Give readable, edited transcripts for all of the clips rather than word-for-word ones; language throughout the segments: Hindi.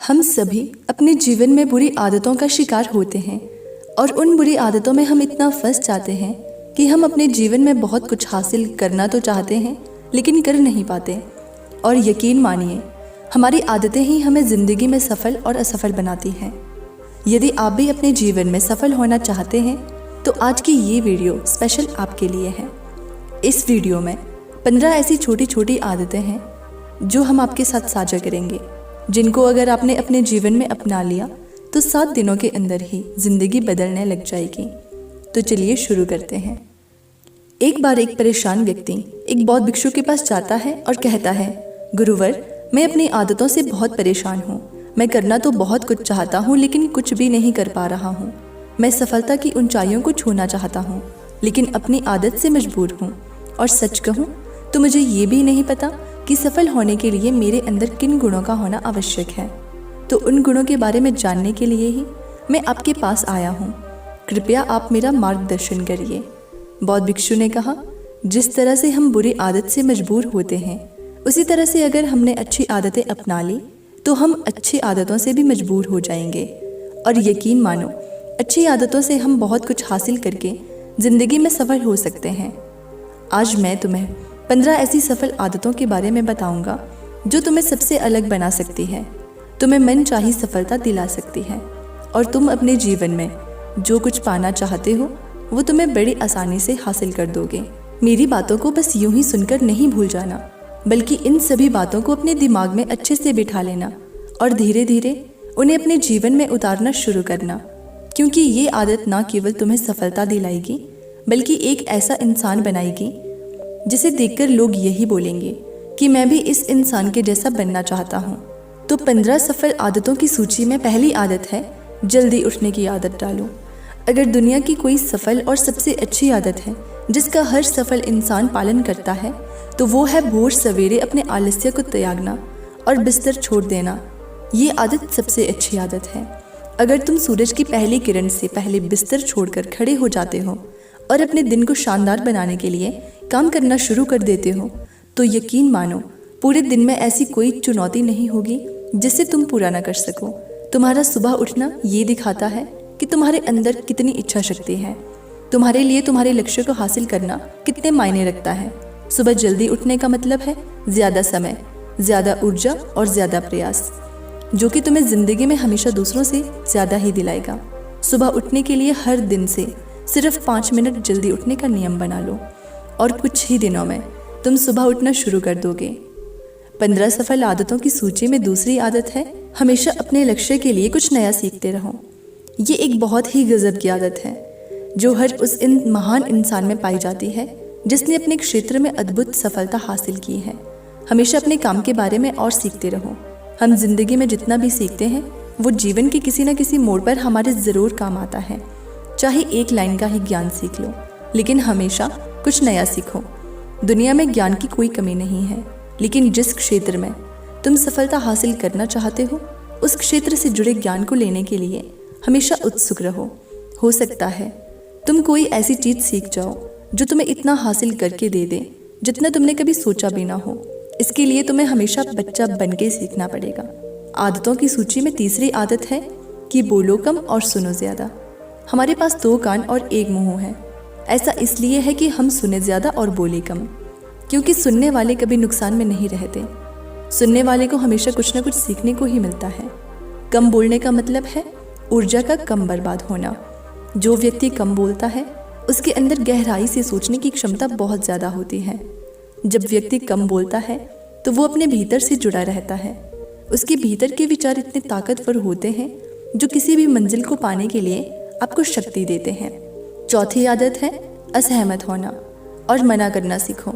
हम सभी अपने जीवन में बुरी आदतों का शिकार होते हैं और उन बुरी आदतों में हम इतना फंस जाते हैं कि हम अपने जीवन में बहुत कुछ हासिल करना तो चाहते हैं लेकिन कर नहीं पाते। और यकीन मानिए, हमारी आदतें ही हमें ज़िंदगी में सफल और असफल बनाती हैं। यदि आप भी अपने जीवन में सफल होना चाहते हैं तो आज की ये वीडियो स्पेशल आपके लिए है। इस वीडियो में 15 ऐसी छोटी छोटी आदतें हैं जो हम आपके साथ साझा करेंगे, जिनको अगर आपने अपने जीवन में अपना लिया तो 7 दिनों के अंदर ही जिंदगी बदलने लग जाएगी। तो चलिए शुरू करते हैं। एक बार एक परेशान व्यक्ति एक बौद्ध भिक्षु के पास जाता है और कहता है, गुरुवर, मैं अपनी आदतों से बहुत परेशान हूँ। मैं करना तो बहुत कुछ चाहता हूँ लेकिन कुछ भी नहीं कर पा रहा हूँ। मैं सफलता की ऊंचाइयों को छूना चाहता हूँ लेकिन अपनी आदत से मजबूर हूँ। और सच कहूँ तो मुझे ये भी नहीं पता कि सफल होने के लिए मेरे अंदर किन गुणों का होना आवश्यक है। तो उन गुणों के बारे में जानने के लिए ही मैं आपके पास आया हूँ। कृपया आप मेरा मार्गदर्शन करिए। बौद्ध भिक्षु ने कहा, जिस तरह से हम बुरी आदत से मजबूर होते हैं, उसी तरह से अगर हमने अच्छी आदतें अपना ली तो हम अच्छी आदतों से भी मजबूर हो जाएंगे। और यकीन मानो, अच्छी आदतों से हम बहुत कुछ हासिल करके ज़िंदगी में सफल हो सकते हैं। आज मैं तुम्हें 15 ऐसी सफल आदतों के बारे में बताऊंगा जो तुम्हें सबसे अलग बना सकती है, तुम्हें मनचाही सफलता दिला सकती है और तुम अपने जीवन में जो कुछ पाना चाहते हो वो तुम्हें बड़ी आसानी से हासिल कर दोगे। मेरी बातों को बस यूं ही सुनकर नहीं भूल जाना, बल्कि इन सभी बातों को अपने दिमाग में अच्छे से बिठा लेना और धीरे धीरे उन्हें अपने जीवन में उतारना शुरू करना। क्योंकि ये आदत ना केवल तुम्हें सफलता दिलाएगी बल्कि एक ऐसा इंसान बनाएगी जिसे देखकर लोग यही बोलेंगे कि मैं भी इस इंसान के जैसा बनना चाहता हूँ। तो 15 सफल आदतों की सूची में पहली आदत है, जल्दी उठने की आदत डालो। अगर दुनिया की कोई सफल और सबसे अच्छी आदत है जिसका हर सफल इंसान पालन करता है तो वो है भोर सवेरे अपने आलस्य को त्यागना और बिस्तर छोड़ देना। ये आदत सबसे अच्छी आदत है। अगर तुम सूरज की पहली किरण से पहले बिस्तर छोड़कर खड़े हो जाते हो और अपने दिन को शानदार बनाने के लिए काम करना शुरू कर देते हो तो यकीन मानो, पूरे दिन में ऐसी कोई चुनौती नहीं होगी जिसे तुम पूरा ना कर सको। तुम्हारा सुबह उठना ये दिखाता है कि तुम्हारे अंदर कितनी इच्छा शक्ति है। तुम्हारे लिए तुम्हारे लक्ष्य को हासिल करना कितने मायने रखता है। सुबह जल्दी उठने का मतलब है ज़्यादा समय, ज़्यादा ऊर्जा और ज़्यादा प्रयास, जो कि तुम्हें ज़िंदगी में हमेशा दूसरों से ज़्यादा ही दिलाएगा। सुबह उठने के लिए हर दिन से सिर्फ 5 मिनट जल्दी उठने का नियम बना लो और कुछ ही दिनों में तुम सुबह उठना शुरू कर दोगे। 15 सफल आदतों की सूची में दूसरी आदत है, हमेशा अपने लक्ष्य के लिए कुछ नया सीखते रहो। ये एक बहुत ही गजब की आदत है जो हर उस महान इंसान में पाई जाती है जिसने अपने क्षेत्र में अद्भुत सफलता हासिल की है। हमेशा अपने काम के बारे में और सीखते रहो। हम जिंदगी में जितना भी सीखते हैं वो जीवन के किसी न किसी मोड़ पर हमारे ज़रूर काम आता है। चाहे एक लाइन का ही ज्ञान सीख लो, लेकिन हमेशा कुछ नया सीखो। दुनिया में ज्ञान की कोई कमी नहीं है, लेकिन जिस क्षेत्र में तुम सफलता हासिल करना चाहते हो उस क्षेत्र से जुड़े ज्ञान को लेने के लिए हमेशा उत्सुक रहो। हो सकता है तुम कोई ऐसी चीज़ सीख जाओ जो तुम्हें इतना हासिल करके दे दे जितना तुमने कभी सोचा भी ना हो। इसके लिए तुम्हें हमेशा बच्चा बन के सीखना पड़ेगा। आदतों की सूची में तीसरी आदत है कि बोलो कम और सुनो ज़्यादा। हमारे पास 2 कान और 1 मुंह है। ऐसा इसलिए है कि हम सुने ज़्यादा और बोले कम, क्योंकि सुनने वाले कभी नुकसान में नहीं रहते। सुनने वाले को हमेशा कुछ न कुछ सीखने को ही मिलता है। कम बोलने का मतलब है ऊर्जा का कम बर्बाद होना। जो व्यक्ति कम बोलता है उसके अंदर गहराई से सोचने की क्षमता बहुत ज़्यादा होती है। जब व्यक्ति कम बोलता है तो वो अपने भीतर से जुड़ा रहता है। उसके भीतर के विचार इतने ताकतवर होते हैं जो किसी भी मंजिल को पाने के लिए आपको शक्ति देते हैं। चौथी आदत है असहमत होना और मना करना सीखो।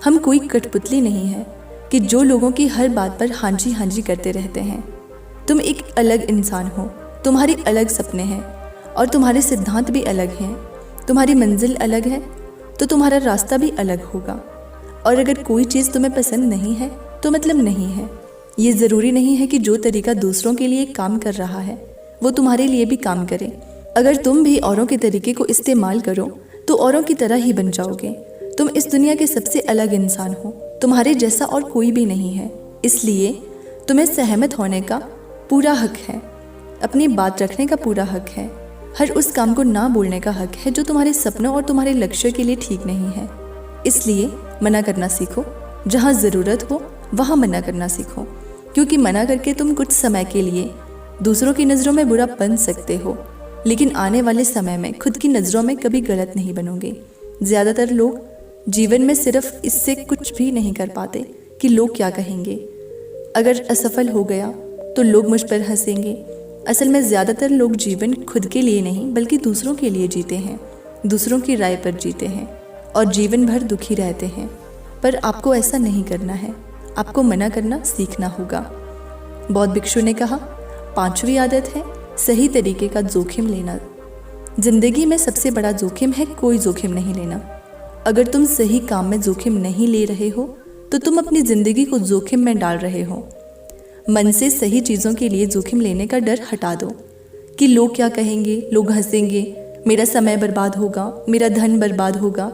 हम कोई कठपुतली नहीं है कि जो लोगों की हर बात पर हाँ जी करते रहते हैं। तुम एक अलग इंसान हो, तुम्हारे अलग सपने हैं और तुम्हारे सिद्धांत भी अलग हैं। तुम्हारी मंजिल अलग है तो तुम्हारा रास्ता भी अलग होगा। और अगर कोई चीज़ तुम्हें पसंद नहीं है तो मतलब नहीं है। ये ज़रूरी नहीं है कि जो तरीका दूसरों के लिए काम कर रहा है वो तुम्हारे लिए भी काम करे। अगर तुम भी औरों के तरीके को इस्तेमाल करो तो औरों की तरह ही बन जाओगे। तुम इस दुनिया के सबसे अलग इंसान हो, तुम्हारे जैसा और कोई भी नहीं है। इसलिए तुम्हें सहमत होने का पूरा हक है, अपनी बात रखने का पूरा हक है, हर उस काम को ना बोलने का हक है जो तुम्हारे सपनों और तुम्हारे लक्ष्य के लिए ठीक नहीं है। इसलिए मना करना सीखो, जहाँ ज़रूरत हो वहाँ मना करना सीखो, क्योंकि मना करके तुम कुछ समय के लिए दूसरों की नज़रों में बुरा बन सकते हो, लेकिन आने वाले समय में खुद की नज़रों में कभी गलत नहीं बनोगे। ज़्यादातर लोग जीवन में सिर्फ इससे कुछ भी नहीं कर पाते कि लोग क्या कहेंगे। अगर असफल हो गया तो लोग मुझ पर हंसेंगे। असल में ज़्यादातर लोग जीवन खुद के लिए नहीं बल्कि दूसरों के लिए जीते हैं, दूसरों की राय पर जीते हैं और जीवन भर दुखी रहते हैं। पर आपको ऐसा नहीं करना है, आपको मना करना सीखना होगा। बौद्ध भिक्षु ने कहा, 5वीं आदत है सही तरीके का जोखिम लेना। जिंदगी में सबसे बड़ा जोखिम है कोई जोखिम नहीं लेना। अगर तुम सही काम में जोखिम नहीं ले रहे हो तो तुम अपनी जिंदगी को जोखिम में डाल रहे हो। मन से सही चीज़ों के लिए जोखिम लेने का डर हटा दो कि लोग क्या कहेंगे, लोग हंसेंगे, मेरा समय बर्बाद होगा, मेरा धन बर्बाद होगा।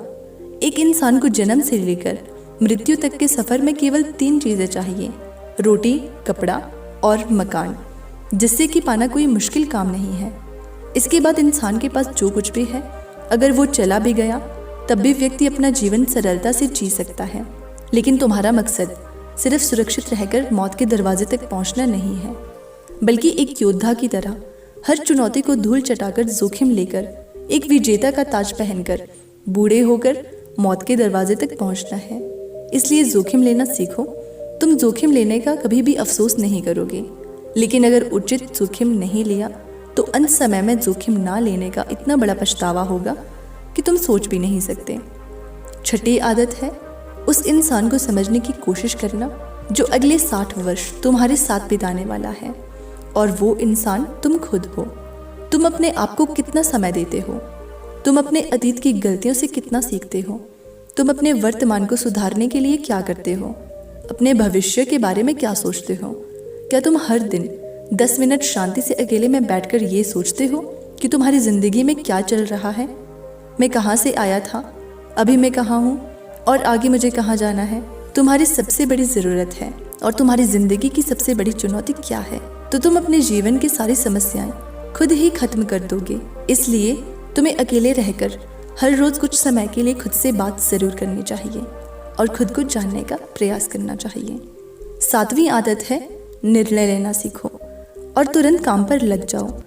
एक इंसान को जन्म से लेकर मृत्यु तक के सफ़र में केवल 3 चीज़ें चाहिए, रोटी, कपड़ा और मकान, जिससे कि पाना कोई मुश्किल काम नहीं है। इसके बाद इंसान के पास जो कुछ भी है, अगर वो चला भी गया तब भी व्यक्ति अपना जीवन सरलता से जी सकता है। लेकिन तुम्हारा मकसद सिर्फ सुरक्षित रहकर मौत के दरवाजे तक पहुंचना नहीं है, बल्कि एक योद्धा की तरह हर चुनौती को धूल चटाकर जोखिम लेकर एक विजेता का ताज पहनकर बूढ़े होकर मौत के दरवाजे तक पहुंचना है। इसलिए जोखिम लेना सीखो। तुम जोखिम लेने का कभी भी अफसोस नहीं करोगे, लेकिन अगर उचित जोखिम नहीं लिया तो अंत समय में जोखिम ना लेने का इतना बड़ा पछतावा होगा कि तुम सोच भी नहीं सकते। 6ठी आदत है उस इंसान को समझने की कोशिश करना जो अगले 60 वर्ष तुम्हारे साथ बिताने वाला है, और वो इंसान तुम खुद हो। तुम अपने आप को कितना समय देते हो, तुम अपने अतीत की गलतियों से कितना सीखते हो, तुम अपने वर्तमान को सुधारने के लिए क्या करते हो, अपने भविष्य के बारे में क्या सोचते हो। क्या तुम हर दिन 10 मिनट शांति से अकेले में बैठकर ये सोचते हो कि तुम्हारी जिंदगी में क्या चल रहा है, मैं कहाँ से आया था, अभी मैं कहाँ हूँ और आगे मुझे कहाँ जाना है। तुम्हारी सबसे बड़ी ज़रूरत है और तुम्हारी ज़िंदगी की सबसे बड़ी चुनौती क्या है, तो तुम अपने जीवन की सारी समस्याएं खुद ही खत्म कर दोगे। इसलिए तुम्हें अकेले रहकर हर रोज़ कुछ समय के लिए खुद से बात ज़रूर करनी चाहिए और खुद को जानने का प्रयास करना चाहिए। 7वीं आदत है निर्णय लेना सीखो और तुरंत काम पर लग जाओ।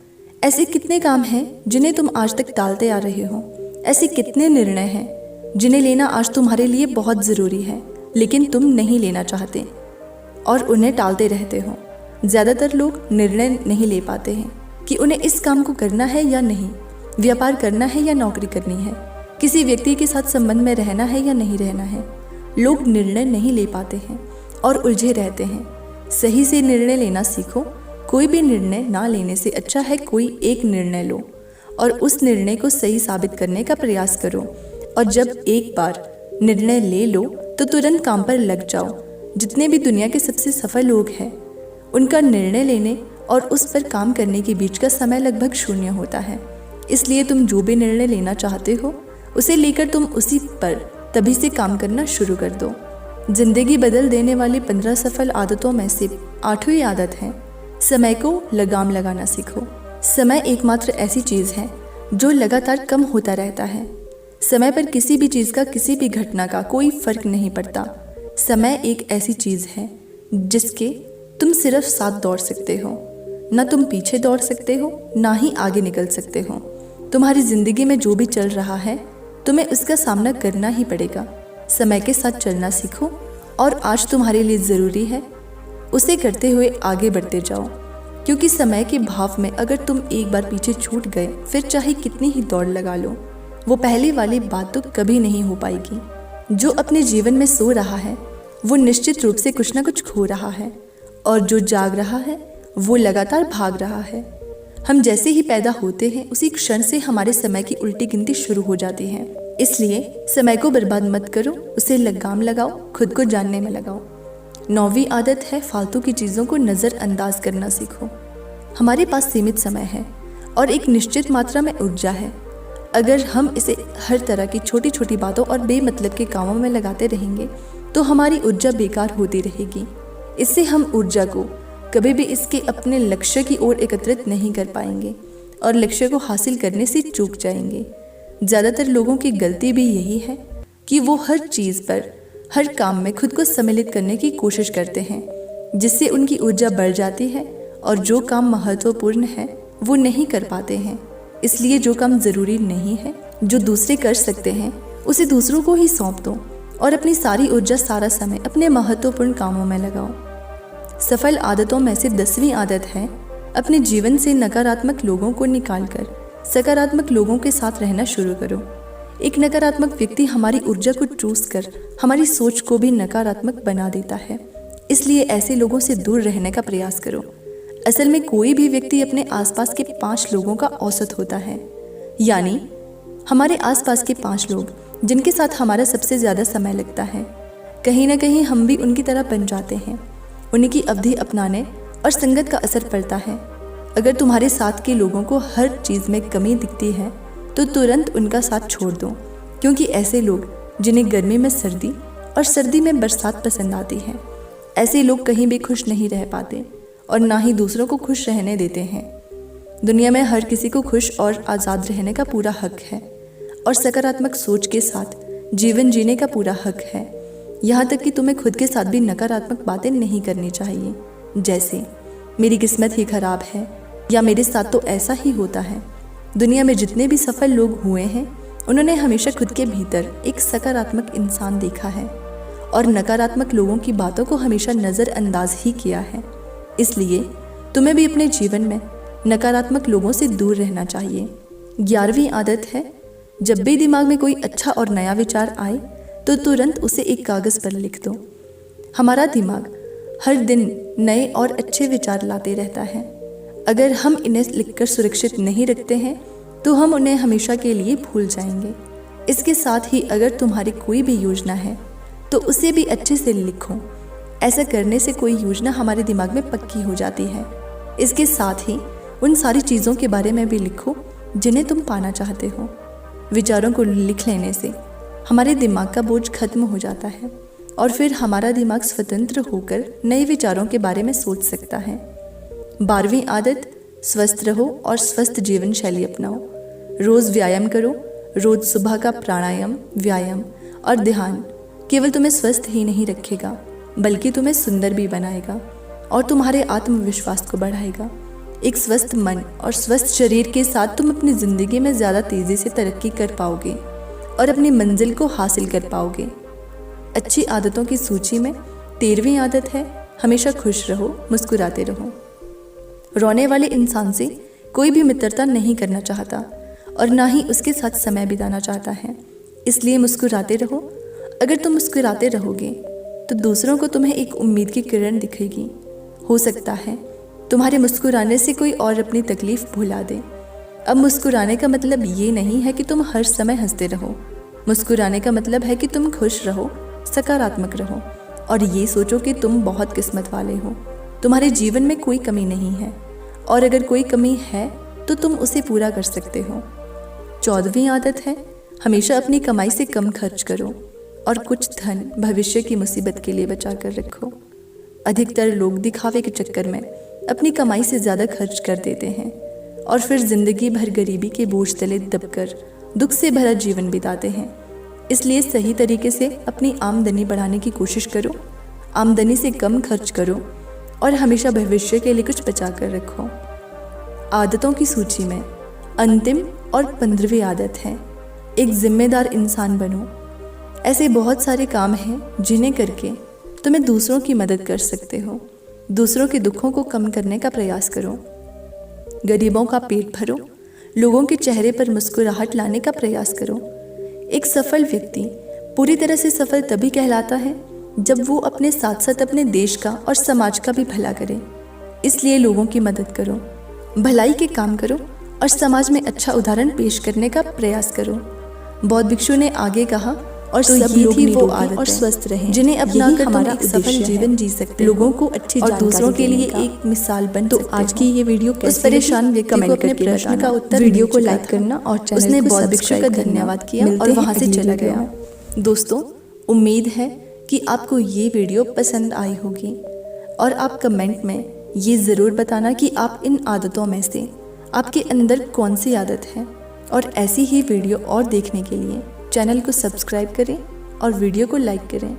ऐसे कितने काम हैं जिन्हें तुम आज तक टालते आ रहे हो, ऐसे कितने निर्णय हैं जिन्हें लेना आज तुम्हारे लिए बहुत ज़रूरी है, लेकिन तुम नहीं लेना चाहते और उन्हें टालते रहते हो। ज़्यादातर लोग निर्णय नहीं ले पाते हैं कि उन्हें इस काम को करना है या नहीं, व्यापार करना है या नौकरी करनी है, किसी व्यक्ति के साथ संबंध में रहना है या नहीं रहना है। लोग निर्णय नहीं ले पाते हैं और उलझे रहते हैं। सही से निर्णय लेना सीखो। कोई भी निर्णय ना लेने से अच्छा है कोई एक निर्णय लो और उस निर्णय को सही साबित करने का प्रयास करो। और जब एक बार निर्णय ले लो तो तुरंत काम पर लग जाओ। जितने भी दुनिया के सबसे सफल लोग हैं, उनका निर्णय लेने और उस पर काम करने के बीच का समय लगभग 0 होता है। इसलिए तुम जो भी निर्णय लेना चाहते हो उसे लेकर तुम उसी पर तभी से काम करना शुरू कर दो। जिंदगी बदल देने वाली 15 सफल आदतों में से 8वीं आदत है समय को लगाम लगाना सीखो। समय एकमात्र ऐसी चीज़ है जो लगातार कम होता रहता है। समय पर किसी भी चीज़ का, किसी भी घटना का कोई फर्क नहीं पड़ता। समय एक ऐसी चीज़ है जिसके तुम सिर्फ साथ दौड़ सकते हो, ना तुम पीछे दौड़ सकते हो, ना ही आगे निकल सकते हो। तुम्हारी ज़िंदगी में जो भी चल रहा है तुम्हें उसका सामना करना ही पड़ेगा। समय के साथ चलना सीखो और आज तुम्हारे लिए ज़रूरी है उसे करते हुए आगे बढ़ते जाओ, क्योंकि समय के भाव में अगर तुम एक बार पीछे छूट गए फिर चाहे कितनी ही दौड़ लगा लो, वो पहले वाली बात तो कभी नहीं हो पाएगी। जो अपने जीवन में सो रहा है वो निश्चित रूप से कुछ ना कुछ खो रहा है, और जो जाग रहा है वो लगातार भाग रहा है। हम जैसे ही पैदा होते हैं उसी क्षण से हमारे समय की उल्टी गिनती शुरू हो जाती है। इसलिए समय को बर्बाद मत करो, उसे लगाम लगाओ, खुद को जानने में लगाओ। 9वीं आदत है फालतू की चीज़ों को नज़रअंदाज करना सीखो। हमारे पास सीमित समय है और एक निश्चित मात्रा में ऊर्जा है। अगर हम इसे हर तरह की छोटी छोटी बातों और बेमतलब के कामों में लगाते रहेंगे तो हमारी ऊर्जा बेकार होती रहेगी। इससे हम ऊर्जा को कभी भी इसके अपने लक्ष्य की ओर एकत्रित नहीं कर पाएंगे और लक्ष्य को हासिल करने से चूक जाएंगे। ज़्यादातर लोगों की गलती भी यही है कि वो हर चीज़ पर, हर काम में खुद को सम्मिलित करने की कोशिश करते हैं, जिससे उनकी ऊर्जा बढ़ जाती है और जो काम महत्वपूर्ण है वो नहीं कर पाते हैं। इसलिए जो काम ज़रूरी नहीं है, जो दूसरे कर सकते हैं, उसे दूसरों को ही सौंप दो और अपनी सारी ऊर्जा, सारा समय अपने महत्वपूर्ण कामों में लगाओ। सफल आदतों में से 10वीं आदत है अपने जीवन से नकारात्मक लोगों को निकालकर सकारात्मक लोगों के साथ रहना शुरू करो। एक नकारात्मक व्यक्ति हमारी ऊर्जा को चूस कर हमारी सोच को भी नकारात्मक बना देता है, इसलिए ऐसे लोगों से दूर रहने का प्रयास करो। असल में कोई भी व्यक्ति अपने आसपास के 5 लोगों का औसत होता है, यानी हमारे आसपास के 5 लोग जिनके साथ हमारा सबसे ज़्यादा समय लगता है। कहीं ना कहीं हम भी उनकी तरह बन जाते हैं। उन्हीं की अवधि अपनाने और संगत का असर पड़ता है। अगर तुम्हारे साथ के लोगों को हर चीज़ में कमी दिखती है तो तुरंत उनका साथ छोड़ दो, क्योंकि ऐसे लोग जिन्हें गर्मी में सर्दी और सर्दी में बरसात पसंद आती है, ऐसे लोग कहीं भी खुश नहीं रह पाते और ना ही दूसरों को खुश रहने देते हैं। दुनिया में हर किसी को खुश और आज़ाद रहने का पूरा हक है और सकारात्मक सोच के साथ जीवन जीने का पूरा हक है। यहाँ तक कि तुम्हें खुद के साथ भी नकारात्मक बातें नहीं करनी चाहिए, जैसे मेरी किस्मत ही खराब है या मेरे साथ तो ऐसा ही होता है। दुनिया में जितने भी सफल लोग हुए हैं, उन्होंने हमेशा खुद के भीतर एक सकारात्मक इंसान देखा है और नकारात्मक लोगों की बातों को हमेशा नज़रअंदाज ही किया है। इसलिए तुम्हें भी अपने जीवन में नकारात्मक लोगों से दूर रहना चाहिए। 11वीं आदत है जब भी दिमाग में कोई अच्छा और नया विचार आए तो तुरंत उसे एक कागज़ पर लिख दो। हमारा दिमाग हर दिन नए और अच्छे विचार लाते रहता है। अगर हम इन्हें लिखकर सुरक्षित नहीं रखते हैं तो हम उन्हें हमेशा के लिए भूल जाएंगे। इसके साथ ही अगर तुम्हारी कोई भी योजना है तो उसे भी अच्छे से लिखो। ऐसा करने से कोई योजना हमारे दिमाग में पक्की हो जाती है। इसके साथ ही उन सारी चीज़ों के बारे में भी लिखो जिन्हें तुम पाना चाहते हो। विचारों को लिख लेने से हमारे दिमाग का बोझ खत्म हो जाता है और फिर हमारा दिमाग स्वतंत्र होकर नए विचारों के बारे में सोच सकता है। 12वीं आदत, स्वस्थ रहो और स्वस्थ जीवन शैली अपनाओ। रोज़ व्यायाम करो। रोज़ सुबह का प्राणायाम, व्यायाम और ध्यान केवल तुम्हें स्वस्थ ही नहीं रखेगा, बल्कि तुम्हें सुंदर भी बनाएगा और तुम्हारे आत्मविश्वास को बढ़ाएगा। एक स्वस्थ मन और स्वस्थ शरीर के साथ तुम अपनी ज़िंदगी में ज़्यादा तेज़ी से तरक्की कर पाओगे और अपनी मंजिल को हासिल कर पाओगे। अच्छी आदतों की सूची में 13वीं आदत है हमेशा खुश रहो, मुस्कुराते रहो। रोने वाले इंसान से कोई भी मित्रता नहीं करना चाहता और ना ही उसके साथ समय बिताना चाहता है, इसलिए मुस्कुराते रहो। अगर तुम मुस्कुराते रहोगे तो दूसरों को तुम्हें एक उम्मीद की किरण दिखेगी। हो सकता है तुम्हारे मुस्कुराने से कोई और अपनी तकलीफ भुला दे। अब मुस्कुराने का मतलब ये नहीं है कि तुम हर समय हंसते रहो। मुस्कुराने का मतलब है कि तुम खुश रहो, सकारात्मक रहो और ये सोचो कि तुम बहुत किस्मत वाले हो। तुम्हारे जीवन में कोई कमी नहीं है और अगर कोई कमी है तो तुम उसे पूरा कर सकते हो। 14वीं आदत है हमेशा अपनी कमाई से कम खर्च करो और कुछ धन भविष्य की मुसीबत के लिए बचा कर रखो। अधिकतर लोग दिखावे के चक्कर में अपनी कमाई से ज़्यादा खर्च कर देते हैं और फिर जिंदगी भर गरीबी के बोझ तले दबकर दुख से भरा जीवन बिताते हैं। इसलिए सही तरीके से अपनी आमदनी बढ़ाने की कोशिश करो, आमदनी से कम खर्च करो और हमेशा भविष्य के लिए कुछ बचा कर रखो। आदतों की सूची में अंतिम और 15वीं आदत है एक जिम्मेदार इंसान बनो। ऐसे बहुत सारे काम हैं जिन्हें करके तुम्हें दूसरों की मदद कर सकते हो। दूसरों के दुखों को कम करने का प्रयास करो। गरीबों का पेट भरो, लोगों के चेहरे पर मुस्कुराहट लाने का प्रयास करो। एक सफल व्यक्ति पूरी तरह से सफल तभी कहलाता है जब वो अपने साथ साथ अपने देश का और समाज का भी भला करे। इसलिए लोगों की मदद करो, भलाई के काम करो और समाज में अच्छा उदाहरण पेश करने का प्रयास करो। बौद्ध भिक्षु ने आगे कहा, और तो सब लोग थी वो आदत और स्वस्थ रहें जिन्हें अपना कर हमारा एक सफल जीवन जी सकते, लोगों को अच्छी और दूसरों के लिए एक मिसाल बन सकते। तो आज की ये वीडियो कैसी परेशान व्यक्ति को अपने प्रश्न का उत्तर, वीडियो को लाइक करना और चैनल उसने बौद्ध भिक्षु का धन्यवाद किया और वहाँ से चला गया। दोस्तों, उम्मीद है कि आपको ये वीडियो पसंद आई होगी और आप कमेंट में ये ज़रूर बताना कि आप इन आदतों में से आपके अंदर कौन सी आदत है। और ऐसी ही वीडियो और देखने के लिए चैनल को सब्सक्राइब करें और वीडियो को लाइक करें।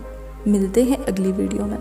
मिलते हैं अगली वीडियो में।